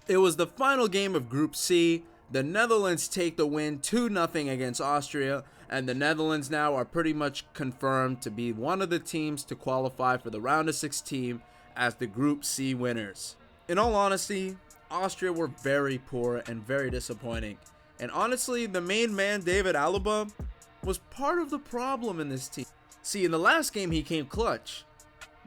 It was the final game of Group C. The Netherlands take the win 2-0 against Austria, and the Netherlands now are pretty much confirmed to be one of the teams to qualify for the round of 16 as the Group C winners. In all honesty, Austria were very poor and very disappointing. And honestly, the main man, David Alaba, was part of the problem in this team. See, in the last game he came clutch,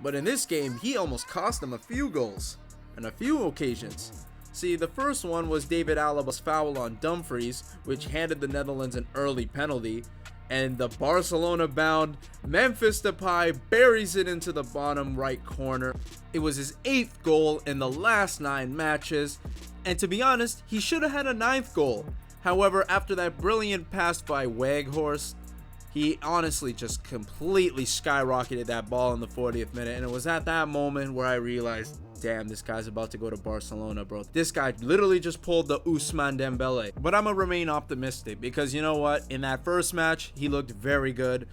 but in this game he almost cost them a few goals on a few occasions. See, the first one was David Alaba's foul on Dumfries, which handed the Netherlands an early penalty, and the Barcelona-bound Memphis Depay buries it into the bottom right corner. It was his 8th goal in the last 9 matches, and to be honest, he should have had a 9th goal. However, after that brilliant pass by Weghorst, he honestly just completely skyrocketed that ball in the 40th minute, and it was at that moment where I realized, damn, this guy's about to go to Barcelona, bro. This guy literally just pulled the Ousmane Dembele. But I'm gonna remain optimistic because you know what? In that first match, he looked very good.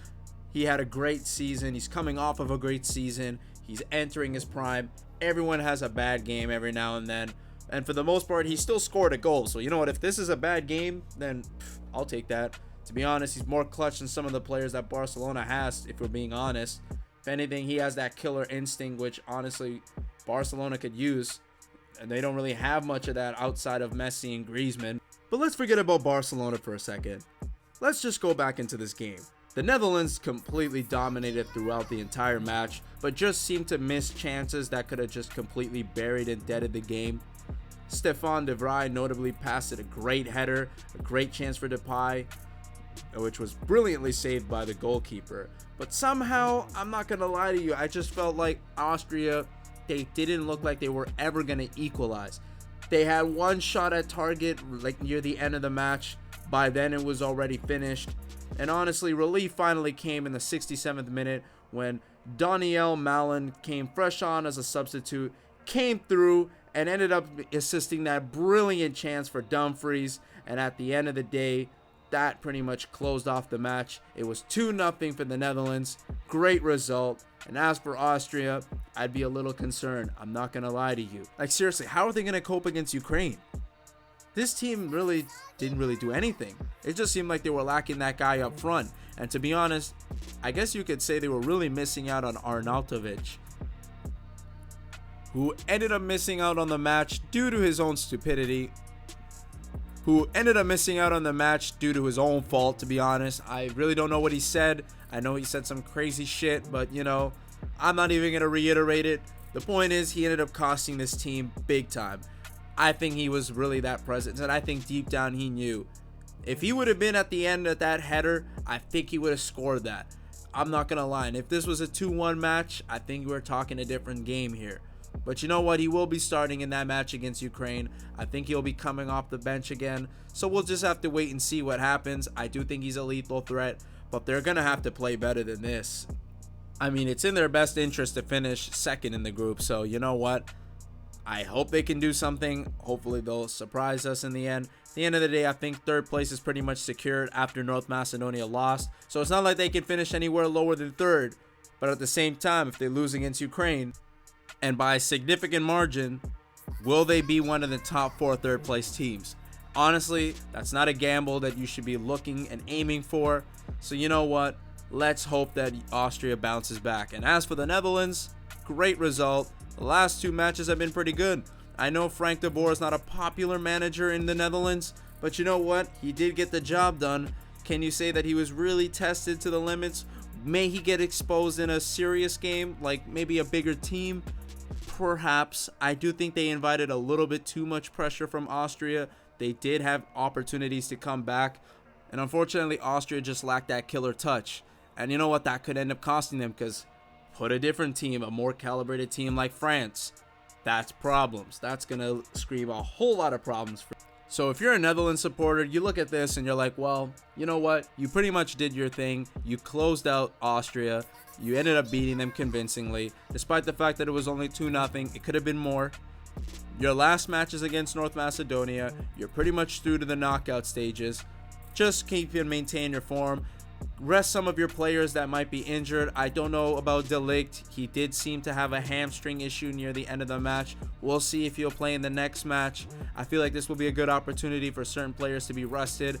He had a great season. He's coming off of a great season. He's entering his prime. Everyone has a bad game every now and then. And for the most part, he still scored a goal. So you know what? If this is a bad game, then I'll take that. To be honest, he's more clutch than some of the players that Barcelona has, if we're being honest. If anything, he has that killer instinct, which honestly Barcelona could use, and they don't really have much of that outside of Messi and Griezmann. But let's forget about Barcelona for a second. Let's just go back into this game. The Netherlands completely dominated throughout the entire match, but just seemed to miss chances that could have just completely buried and deaded the game. Stefan de Vrij notably passed it a great header, a great chance for Depay, which was brilliantly saved by the goalkeeper. But somehow, I'm not gonna lie to you, I just felt like Austria, they didn't look like they were ever gonna equalize. They had one shot at target like near the end of the match. By then it was already finished. And honestly, relief finally came in the 67th minute when Daniel Malen came fresh on as a substitute, came through and ended up assisting that brilliant chance for Dumfries. And at the end of the day, that pretty much closed off the match. It was 2-0 for the Netherlands. Great result. And as for Austria, I'd be a little concerned. I'm not going to lie to you. Like, seriously, how are they going to cope against Ukraine? This team really didn't really do anything. It just seemed like they were lacking that guy up front. And to be honest, I guess you could say they were really missing out on Arnautovic, who ended up missing out on the match due to his own stupidity. Who ended up missing out on the match due to his own fault, to be honest. I really don't know what he said. I know he said some crazy shit, but you know, I'm not even going to reiterate it. The point is, he ended up costing this team big time. I think he was really that present, and I think deep down he knew. If he would have been at the end of that header, I think he would have scored that. I'm not going to lie. And if this was a 2-1 match, I think we're talking a different game here. But you know what? He will be starting in that match against Ukraine. I think he'll be coming off the bench again. So we'll just have to wait and see what happens. I do think he's a lethal threat, but they're going to have to play better than this. I mean, it's in their best interest to finish second in the group. So you know what? I hope they can do something. Hopefully they'll surprise us in the end. At the end of the day, I think third place is pretty much secured after North Macedonia lost. So it's not like they can finish anywhere lower than third. But at the same time, if they lose against Ukraine, and by a significant margin, will they be one of the top 4 third place teams? Honestly, that's not a gamble that you should be looking and aiming for. So you know what? Let's hope that Austria bounces back. And as for the Netherlands, great result. The last 2 matches have been pretty good. I know Frank de Boer is not a popular manager in the Netherlands, but you know what? He did get the job done. Can you say that he was really tested to the limits? May he get exposed in a serious game, like maybe a bigger team? Perhaps. I do think they invited a little bit too much pressure from Austria. They did have opportunities to come back, and unfortunately Austria just lacked that killer touch. And you know what? That could end up costing them, because put a different team, a more calibrated team like France, that's problems. That's gonna scream a whole lot of problems for. So if you're a Netherlands supporter, you look at this and you're like, well, you know what? You pretty much did your thing. You closed out Austria. You ended up beating them convincingly, despite the fact that it was only 2-0. It could have been more. Your last match is against North Macedonia. You're pretty much through to the knockout stages. Just keep and maintain your form. rest some of your players that might be injured. I don't know about De Ligt. He did seem to have a hamstring issue near the end of the match. We'll see if he'll play in the next match. I feel like this will be a good opportunity for certain players to be rested.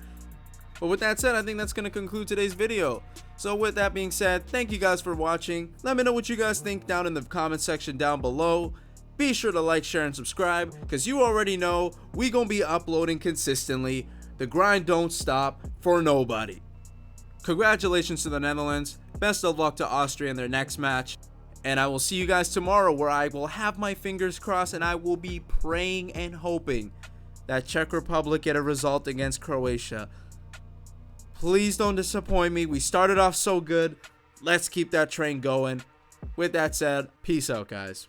But with that said, I think that's going to conclude today's video. So with that being said, thank you guys for watching. Let me know what you guys think down in the comment section down below. Be sure to like, share, and subscribe, because you already know we gonna be uploading consistently. The grind don't stop for nobody. Congratulations to the Netherlands. Best of luck to Austria in their next match. And I will see you guys tomorrow, where I will have my fingers crossed and I will be praying and hoping that Czech Republic get a result against Croatia. Please don't disappoint me. We started off so good. Let's keep that train going. With that said, peace out, guys.